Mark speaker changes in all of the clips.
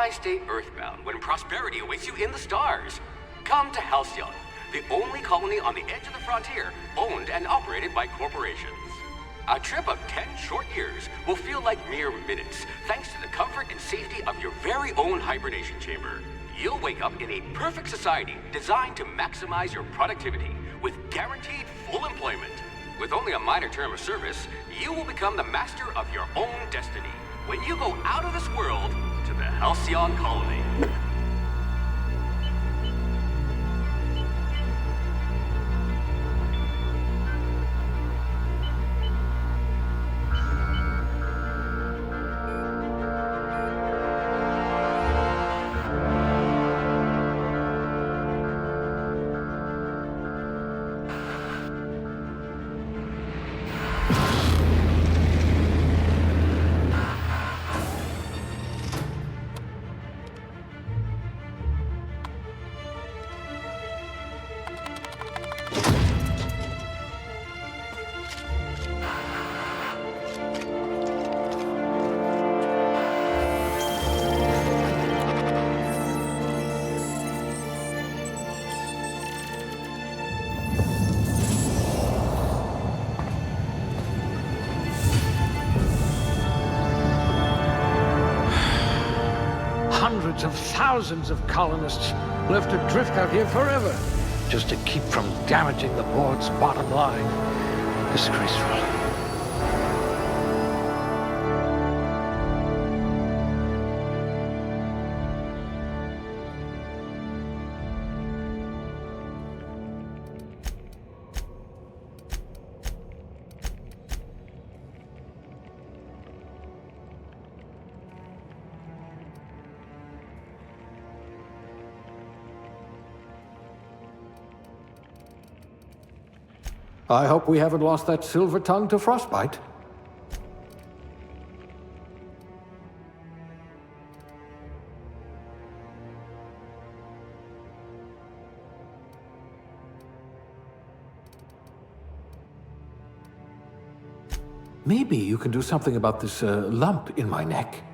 Speaker 1: Why stay earthbound when prosperity awaits you in the stars? Come to Halcyon, the only colony on the edge of the frontier, owned and operated by corporations. A trip of 10 short years will feel like mere minutes, thanks to the comfort and safety of your very own hibernation chamber. You'll wake up in a perfect society designed to maximize your productivity with guaranteed full employment. With only a minor term of service, you will become the master of your own destiny when you go out of this world to the Halcyon Colony.
Speaker 2: Hundreds of thousands of colonists left to drift out here forever, just to keep from damaging the board's bottom line. Disgraceful. I hope we haven't lost that silver tongue to frostbite. Maybe you can do something about this lump in my neck.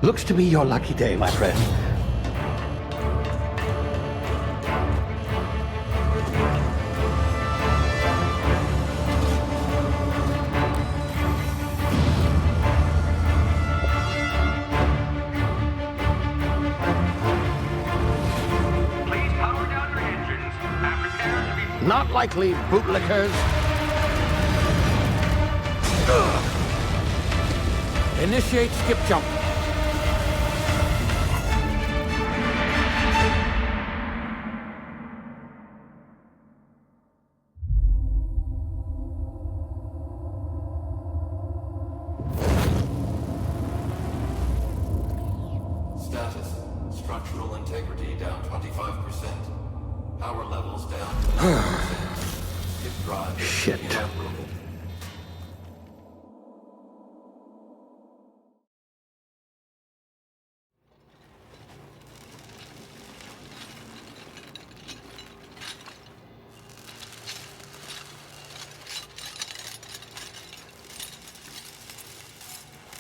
Speaker 2: Looks to be your lucky day, my friend.
Speaker 1: Please power down your engines and prepare to be...
Speaker 2: Not likely, bootlickers. Initiate skip jump.
Speaker 3: Status. Structural integrity down 25%. Power levels down to 90%. Skip drive
Speaker 2: Shit.
Speaker 3: inoperable.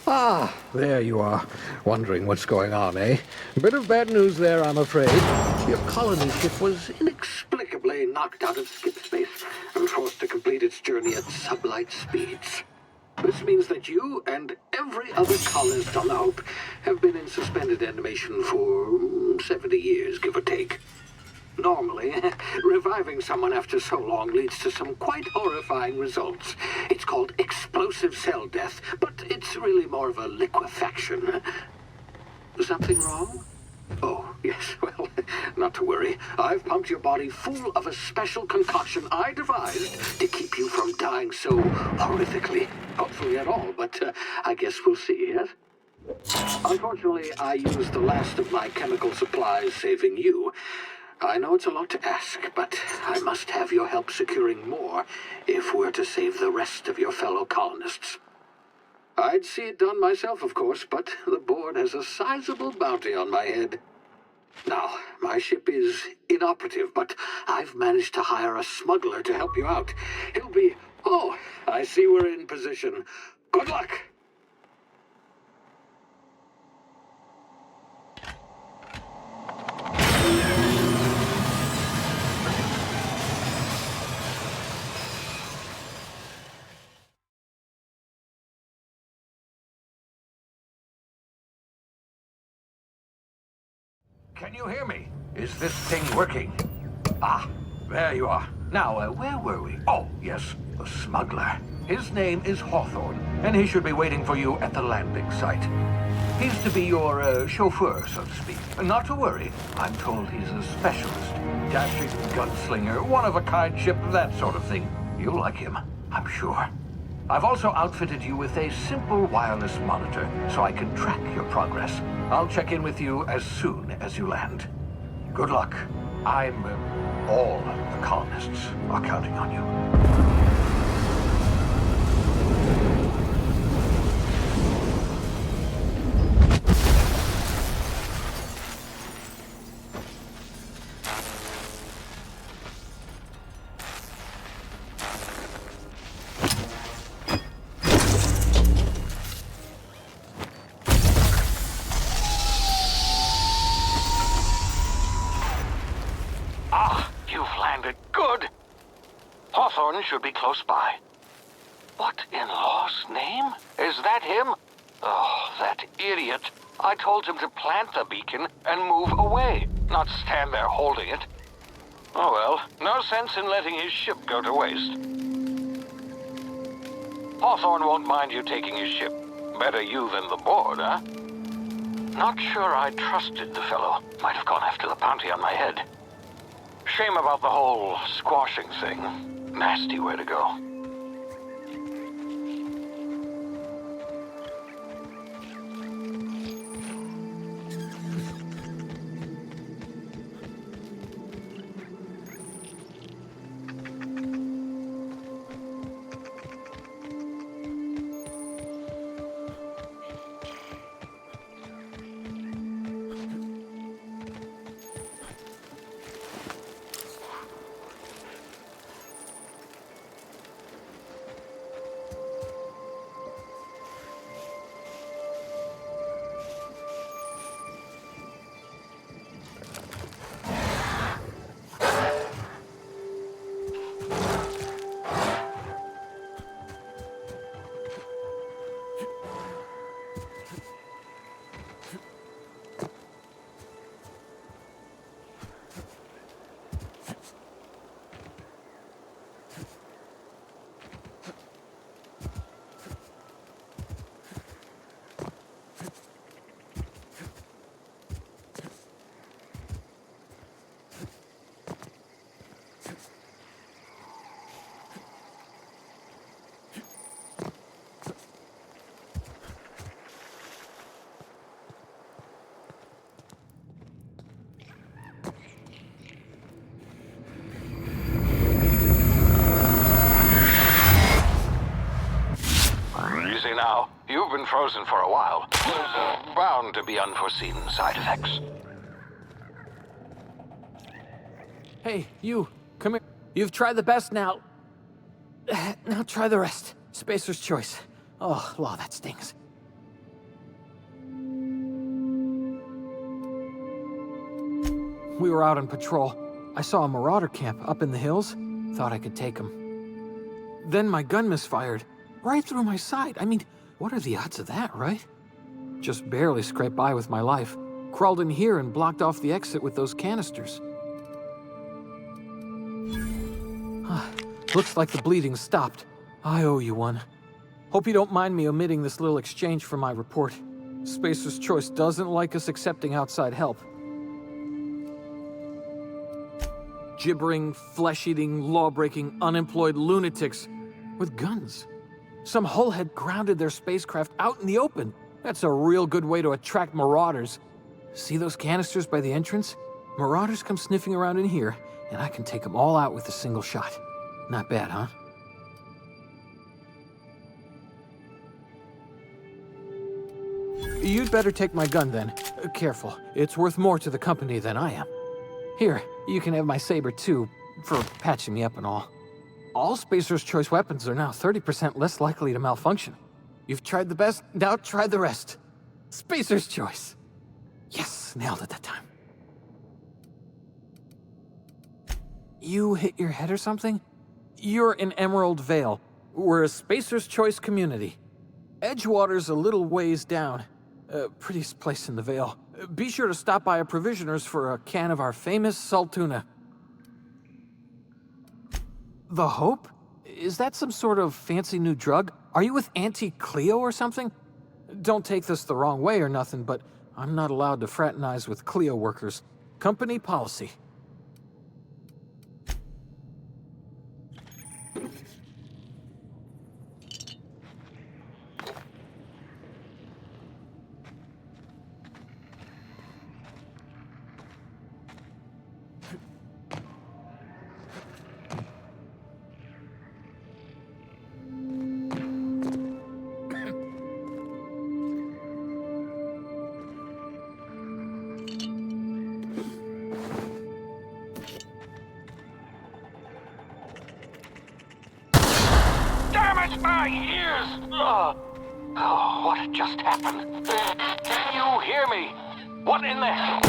Speaker 2: Ah, there you are. Wondering what's going on, eh? A bit of bad news there, I'm afraid. Your colony ship was inexplicably knocked out of skip space and forced to complete its journey at sublight speeds. This means that you and every other colonist on the Hope have been in suspended animation for 70 years, give or take. Normally, reviving someone after so long leads to some quite horrifying results. It's called explosive cell death, but it's really more of a liquefaction. Something wrong? Oh, yes, well, not to worry. I've pumped your body full of a special concoction I devised to keep you from dying so horrifically. Hopefully at all, but I guess we'll see, yes? Unfortunately, I used the last of my chemical supplies saving you. I know it's a lot to ask, but I must have your help securing more if we're to save the rest of your fellow colonists. I'd see it done myself, of course, but the board has a sizable bounty on my head. Now, my ship is inoperative, but I've managed to hire a smuggler to help you out. He'll be... Oh, I see we're in position. Good luck! Can you hear me? Is this thing working? Ah, there you are. Now, where were we? Oh, yes, the smuggler. His name is Hawthorne, and he should be waiting for you at the landing site. He's to be your chauffeur, so to speak. Not to worry. I'm told he's a specialist. Dashing gunslinger, one-of-a-kind ship, that sort of thing. You'll like him, I'm sure. I've also outfitted you with a simple wireless monitor, so I can track your progress. I'll check in with you as soon as you land. Good luck. All the colonists are counting on you.
Speaker 4: Hawthorne should be close by. What in law's name? Is that him? Oh, that idiot. I told him to plant the beacon and move away, not stand there holding it. Oh well, no sense in letting his ship go to waste. Hawthorne won't mind you taking his ship. Better you than the board, huh? Not sure I trusted the fellow. Might have gone after the bounty on my head. Shame about the whole squashing thing. Nasty way to go. You've been frozen for a while. There's bound to be unforeseen side effects.
Speaker 5: Hey, you, come here. You've tried the best now. Now try the rest. Spacer's choice. Oh, law, that stings. We were out on patrol. I saw a marauder camp up in the hills. Thought I could take him. Then my gun misfired. Right through my side. I mean, what are the odds of that, right? Just barely scraped by with my life. Crawled in here and blocked off the exit with those canisters. Looks like the bleeding stopped. I owe you one. Hope you don't mind me omitting this little exchange from my report. Spacer's Choice doesn't like us accepting outside help. Gibbering, flesh-eating, law-breaking, unemployed lunatics with guns. Some hullhead grounded their spacecraft out in the open. That's a real good way to attract marauders. See those canisters by the entrance? Marauders come sniffing around in here, and I can take them all out with a single shot. Not bad, huh? You'd better take my gun then. Careful, it's worth more to the company than I am. Here, you can have my saber too, for patching me up and all. All Spacer's Choice weapons are now 30% less likely to malfunction. You've tried the best, now try the rest. Spacer's Choice. Yes, nailed it that time. You hit your head or something? You're in Emerald Vale. We're a Spacer's Choice community. Edgewater's a little ways down. Prettiest place in the Vale. Be sure to stop by a provisioner's for a can of our famous Saltuna. The Hope? Is that some sort of fancy new drug? Are you with Auntie Cleo or something? Don't take this the wrong way or nothing, but I'm not allowed to fraternize with Cleo workers. Company policy.
Speaker 4: Damn it, my ears! Oh, what just happened? Can you hear me? What in the hell?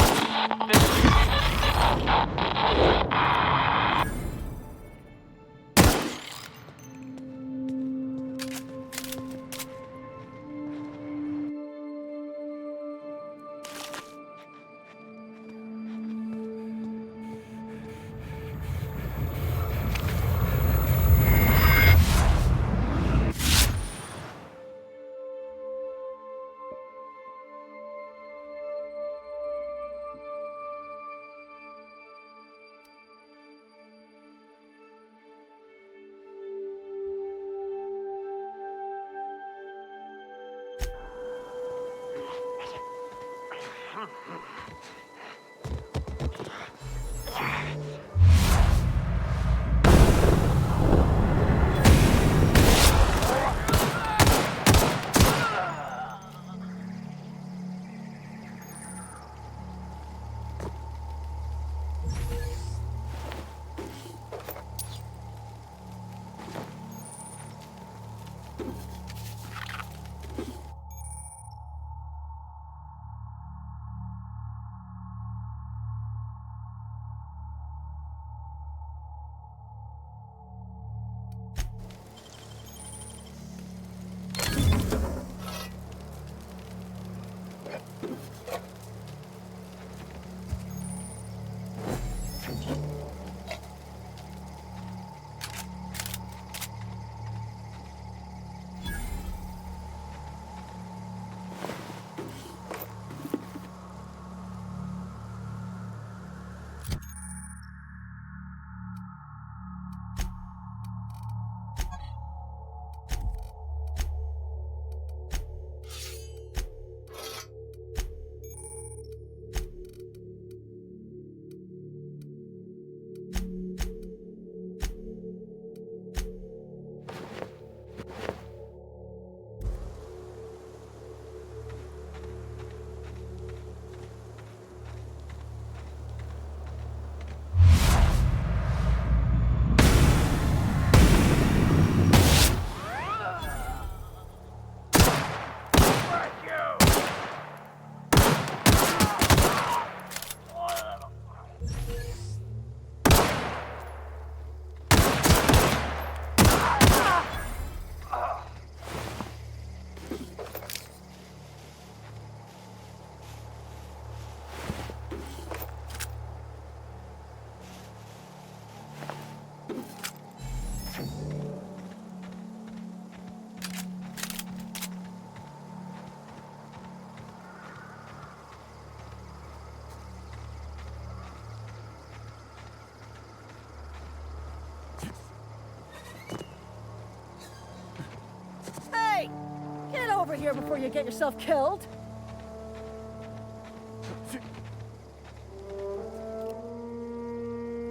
Speaker 6: of here before you get yourself killed.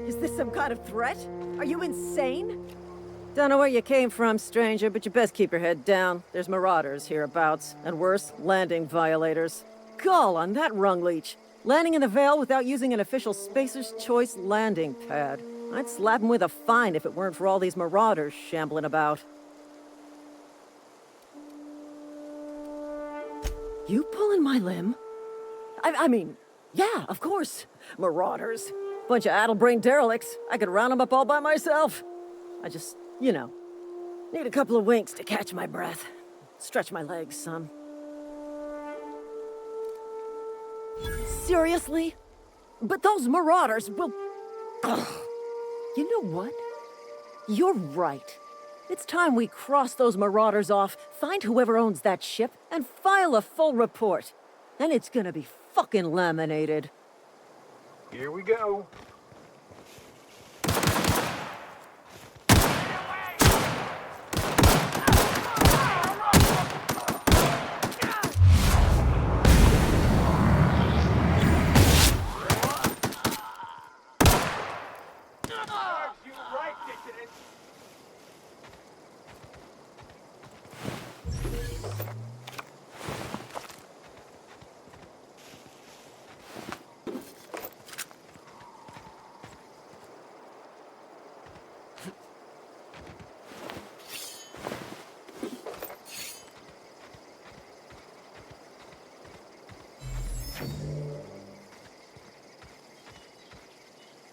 Speaker 6: Is this some kind of threat? Are you insane? Don't know where you came from, stranger, but you best keep your head down. There's marauders hereabouts, and worse, landing violators. Gall on that rung leech. Landing in the Vale without using an official Spacer's Choice landing pad. I'd slap him with a fine if it weren't for all these marauders shambling about. You pulling my limb? I mean, yeah, of course. Marauders. Bunch of addle-brained derelicts. I could round them up all by myself. I just, need a couple of winks to catch my breath. Stretch my legs some. Seriously? But those marauders will... Ugh. You know what? You're right. It's time we cross those marauders off, find whoever owns that ship, and file a full report. Then it's gonna be fucking laminated.
Speaker 2: Here we go.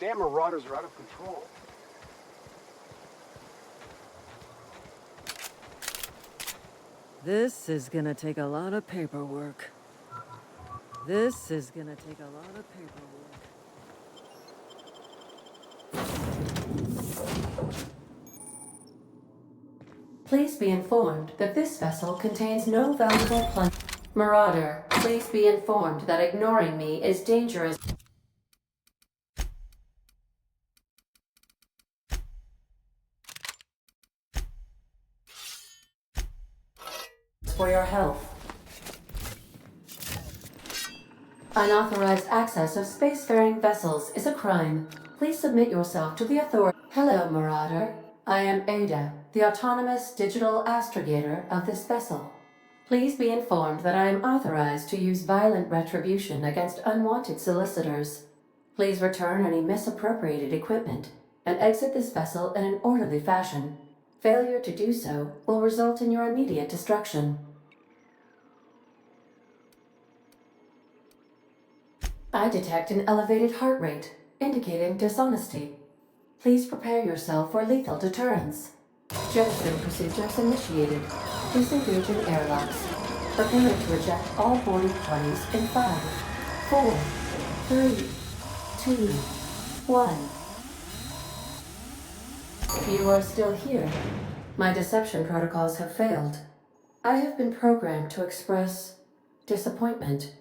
Speaker 2: Damn marauders are out of control.
Speaker 6: This is gonna take a lot of paperwork. This is gonna take a lot of paperwork.
Speaker 7: Please be informed that this vessel contains no valuable plunder. Marauder, please be informed that ignoring me is dangerous for your health. Unauthorized access of spacefaring vessels is a crime. Please submit yourself to the authority. Hello, Marauder. I am Ada, the autonomous digital astrogator of this vessel. Please be informed that I am authorized to use violent retribution against unwanted solicitors. Please return any misappropriated equipment and exit this vessel in an orderly fashion. Failure to do so will result in your immediate destruction. I detect an elevated heart rate, indicating dishonesty. Please prepare yourself for lethal deterrence. Jettison procedures initiated. Disengaging airlocks. Preparing to eject all boarding parties in 5, 4, 3, 2, 1. You are still here. My deception protocols have failed. I have been programmed to express disappointment.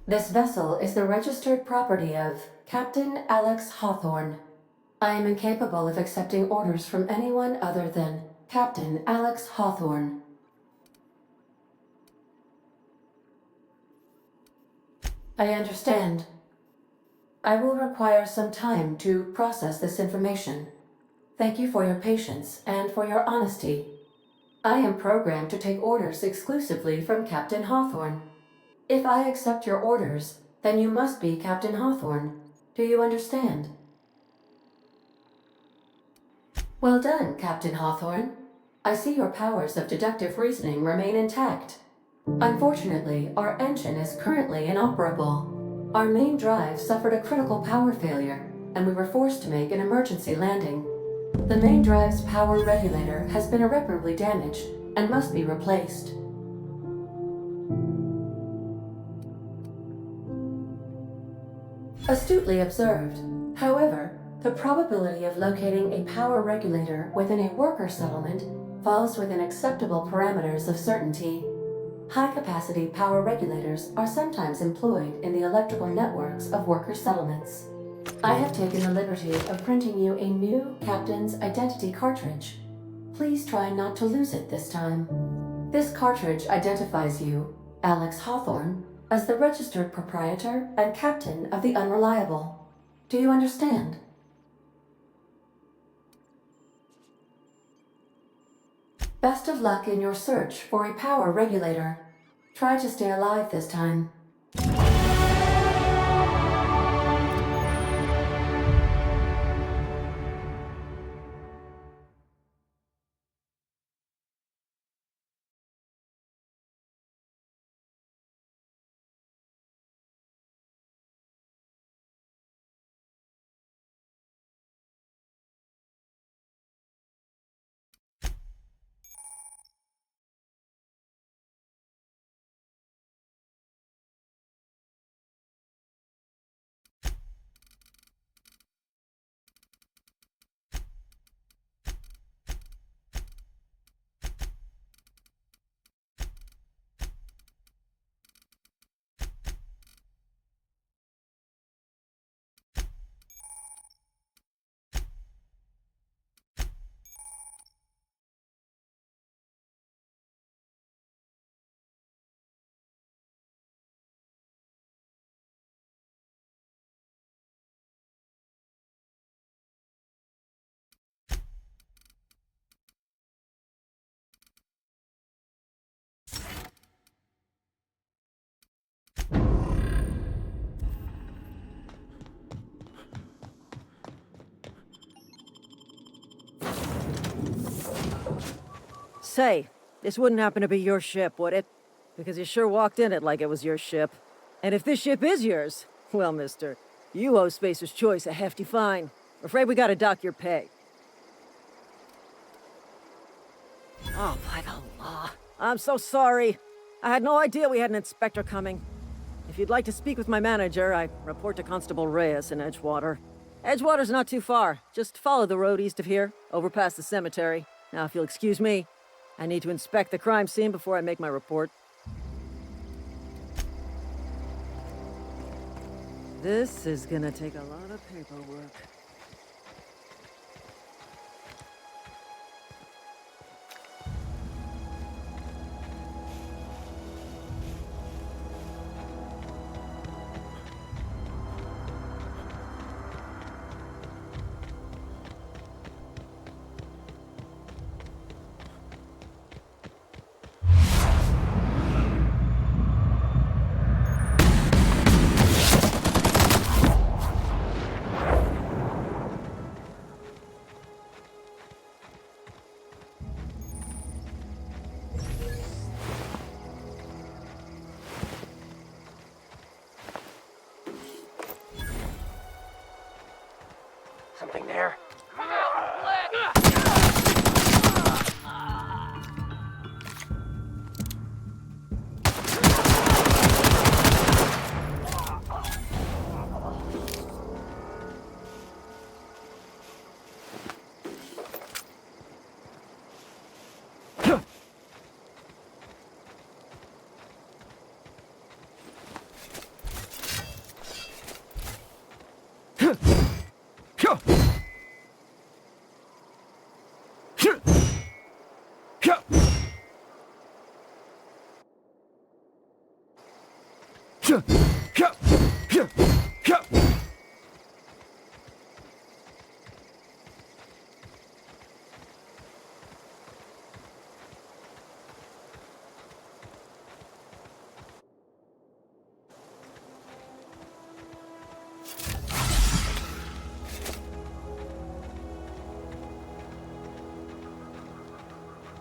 Speaker 7: This vessel is the registered property of Captain Alex Hawthorne. I am incapable of accepting orders from anyone other than Captain Alex Hawthorne. I understand. I will require some time to process this information. Thank you for your patience and for your honesty. I am programmed to take orders exclusively from Captain Hawthorne. If I accept your orders, then you must be Captain Hawthorne. Do you understand? Well done, Captain Hawthorne. I see your powers of deductive reasoning remain intact. Unfortunately, our engine is currently inoperable. Our main drive suffered a critical power failure, and we were forced to make an emergency landing. The main drive's power regulator has been irreparably damaged and must be replaced. Astutely observed. However, the probability of locating a power regulator within a worker settlement falls within acceptable parameters of certainty. High-capacity power regulators are sometimes employed in the electrical networks of worker settlements. I have taken the liberty of printing you a new Captain's Identity cartridge. please try not to lose it this time. This cartridge identifies you, Alex Hawthorne, as the registered proprietor and captain of the Unreliable. Do you understand? Best of luck in your search for a power regulator. Try to stay alive this time.
Speaker 6: Say, this wouldn't happen to be your ship, would it? Because you sure walked in it like it was your ship. And if this ship is yours, well, mister, you owe Spacer's Choice a hefty fine. I'm afraid we gotta dock your pay. Oh, by the law. I'm so sorry. I had no idea we had an inspector coming. If you'd like to speak with my manager, I report to Constable Reyes in Edgewater. Edgewater's not too far. Just follow the road east of here, over past the cemetery. Now, if you'll excuse me, I need to inspect the crime scene before I make my report. This is gonna take a lot of paperwork.
Speaker 4: Something there?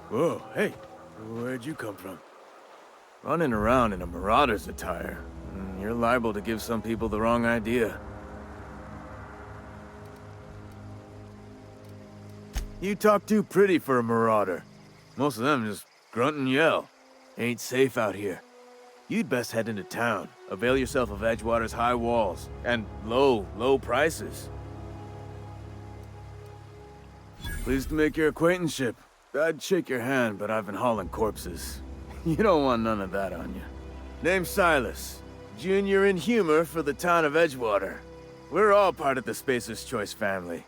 Speaker 8: Whoa, hey, where'd you come from? Running around in a marauder's attire. You're liable to give some people the wrong idea. You talk too pretty for a marauder. Most of them just grunt and yell. Ain't safe out here. You'd best head into town. Avail yourself of Edgewater's high walls and low prices. Pleased to make your acquaintanceship. I'd shake your hand, but I've been hauling corpses. You don't want none of that on you. Name's Silas. Junior in humor for the town of Edgewater. We're all part of the Spacer's Choice family.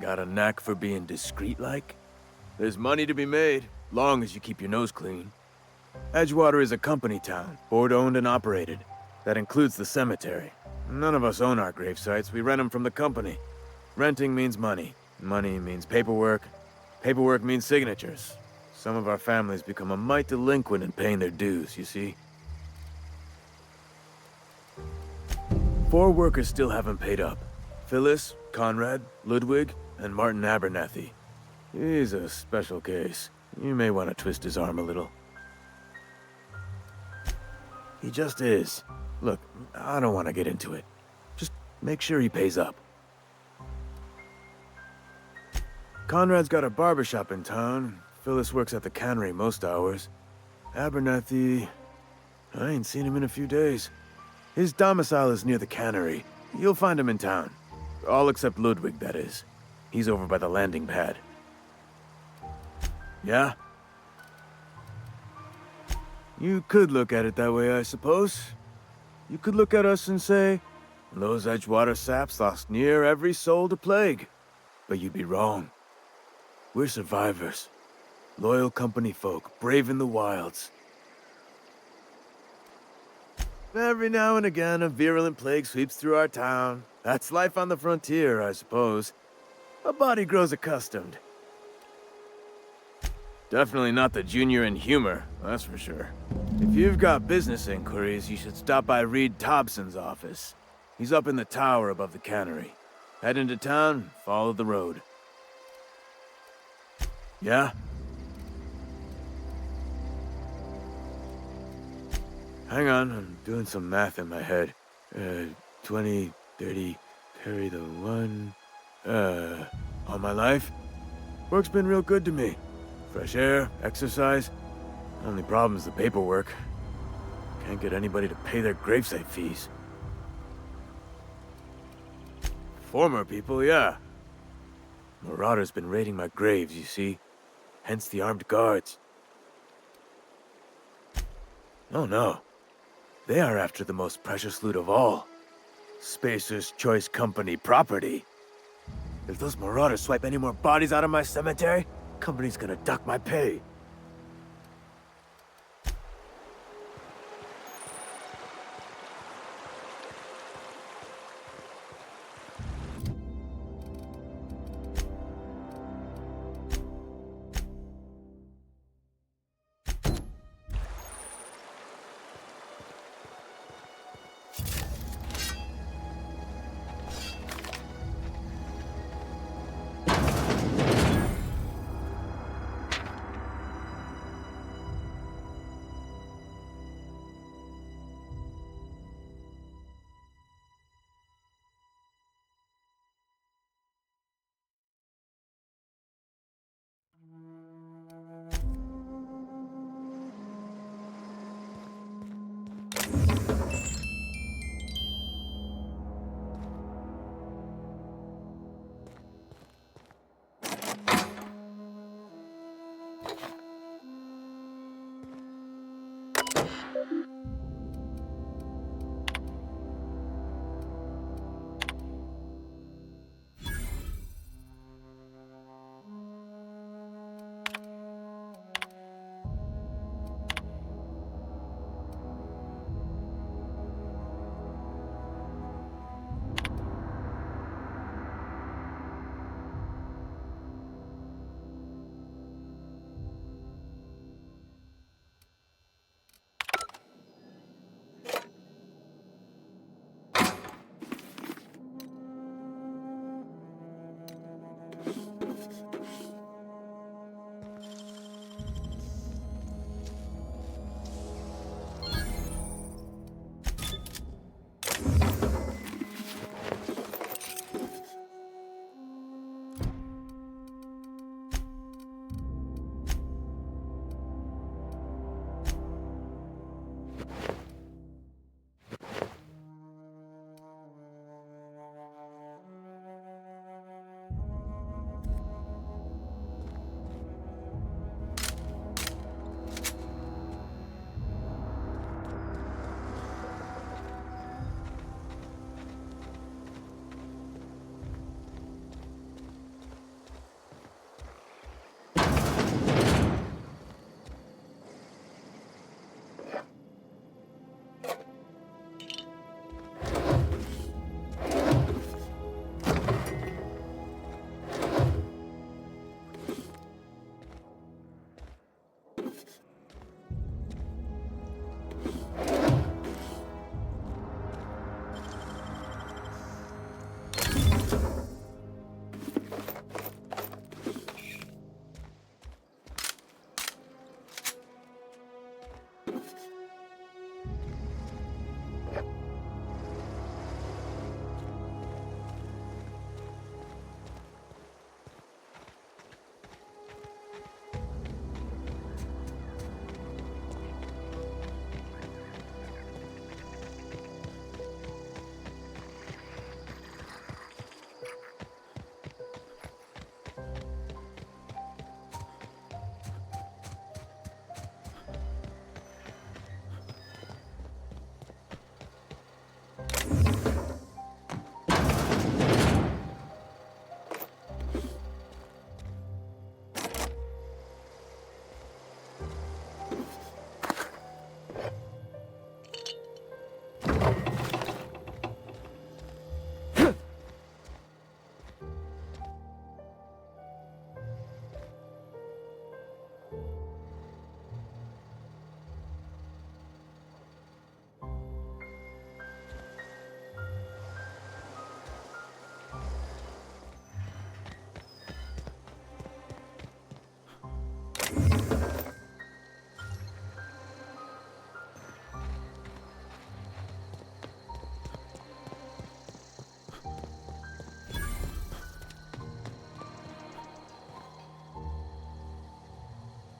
Speaker 8: Got a knack for being discreet-like? There's money to be made, long as you keep your nose clean. Edgewater is a company town, board-owned and operated. That includes the cemetery. None of us own our grave sites, we rent them from the company. Renting means money. Money means paperwork. Paperwork means signatures. Some of our families become a mite delinquent in paying their dues, you see? 4 workers still haven't paid up. Phyllis, Conrad, Ludwig, and Martin Abernathy. He's a special case. You may want to twist his arm a little. He just is. Look, I don't want to get into it. Just make sure he pays up. Conrad's got a barbershop in town. Phyllis works at the cannery most hours. Abernathy... I ain't seen him in a few days. His domicile is near the cannery. You'll find him in town. All except Ludwig, that is. He's over by the landing pad. Yeah? You could look at it that way, I suppose. You could look at us and say, those Edgewater saps lost near every soul to plague. But you'd be wrong. We're survivors. Loyal company folk, braving the wilds. Every now and again, a virulent plague sweeps through our town. That's life on the frontier, I suppose. A body grows accustomed. Definitely not the junior in humor, that's for sure. If you've got business inquiries, you should stop by Reed Thompson's office. He's up in the tower above the cannery. Head into town, follow the road. Yeah? Hang on, I'm doing some math in my head. 20, 30, carry the 1... all my life? Work's been real good to me. Fresh air, exercise. Only problem is the paperwork. Can't get anybody to pay their gravesite fees. Former people, yeah. Marauders been raiding my graves, you see. Hence the armed guards. Oh no. They are after the most precious loot of all. Spacer's Choice Company property. If those marauders swipe any more bodies out of my cemetery, company's gonna duck my pay.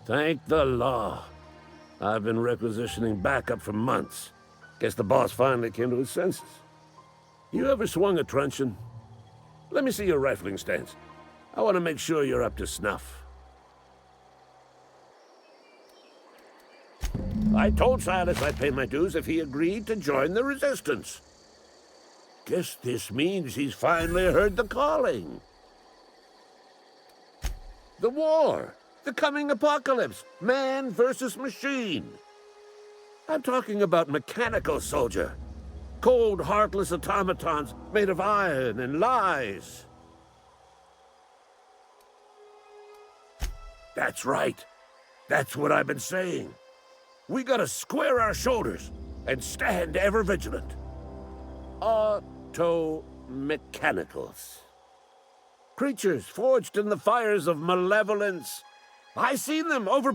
Speaker 9: Thank the law. I've been requisitioning backup for months. Guess the boss finally came to his senses. You ever swung a truncheon? Let me see your rifling stance. I want to make sure you're up to snuff. I told Silas I'd pay my dues if he agreed to join the Resistance. Guess this means he's finally heard the calling. The war! The coming apocalypse! Man versus machine! I'm talking about mechanical soldier. Cold, heartless automatons made of iron and lies. That's right. That's what I've been saying. We gotta square our shoulders and stand ever vigilant. Auto-mechanicals. Creatures forged in the fires of malevolence. I seen them over